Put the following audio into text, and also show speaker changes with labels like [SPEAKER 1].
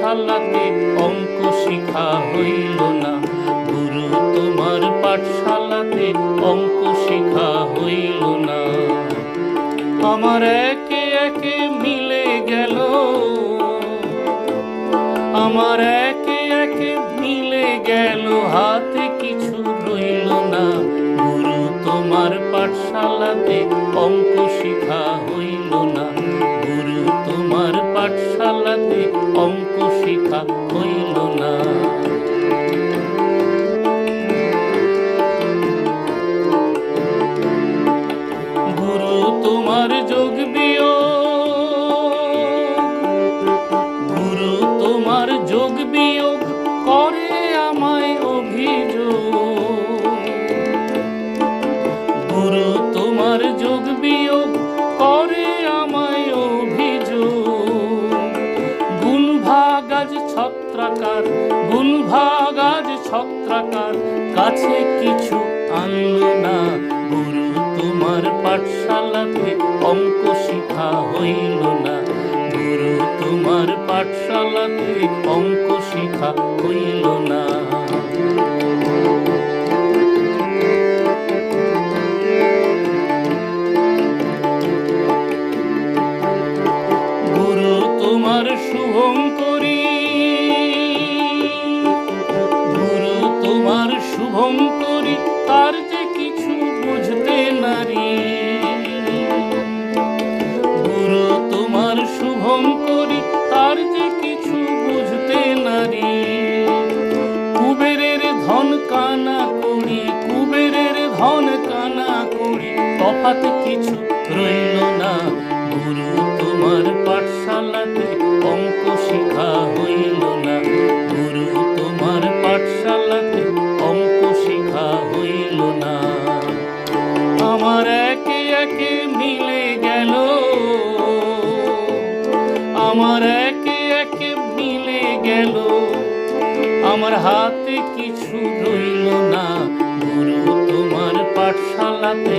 [SPEAKER 1] পাঠশালাতে অঙ্ক শিখা হইল না, গুরু তোমার পাঠশালাতে অঙ্ক শিখা হইল না। আমার একে একে মিলে গেল, আমার একে একে মিলে গেল, হাতে কিছু রইল না, গুরু তোমার পাঠশালাতে অঙ্ক শিখা হইল না, গুরু তোমার পাঠশালাতে অঙ্ক শিখা হইল না। গুরু তোমার যোগ বিয়োগ, গুরু তোমার যোগ বিয়োগ করে আমায় অভিযোগ, গুরু তোমার যোগ বিয়োগ করে আমায় অভিযোগ। গুণ ভাগ আজ ছত্রাকার, গুণ ভাগ আজ ছত্রাকার, কাছে কিছু আনলো না, গুরু তোমার পাঠশালাতে অঙ্ক শিখা হইল না, গুরু তোমার পাঠশালাতে অঙ্ক শিখা হইল না। গুরু তোমার শুভঙ্করী, গুরু তোমার শুভঙ্করী, তার যে কিছু বুঝতে নারী, গুরু তোমার শুভঙ্করী, তার যে কিছু বুঝতে নারী। কুবেরের ধন কানা করি, কুবেরের ধন কানা করি, তফাৎ কিছু রইল না, গুরু তোমার পাঠশালাতে অঙ্ক শিখা হইল না, গুরু তোমার পাঠশালাতে অঙ্ক শিখা হইল না। আমার একে একে মিলে গেল, আমার একে একে মিলে গেল, আমার হাতে কিছু রইল না, গুরু তোমার পাঠশালাতে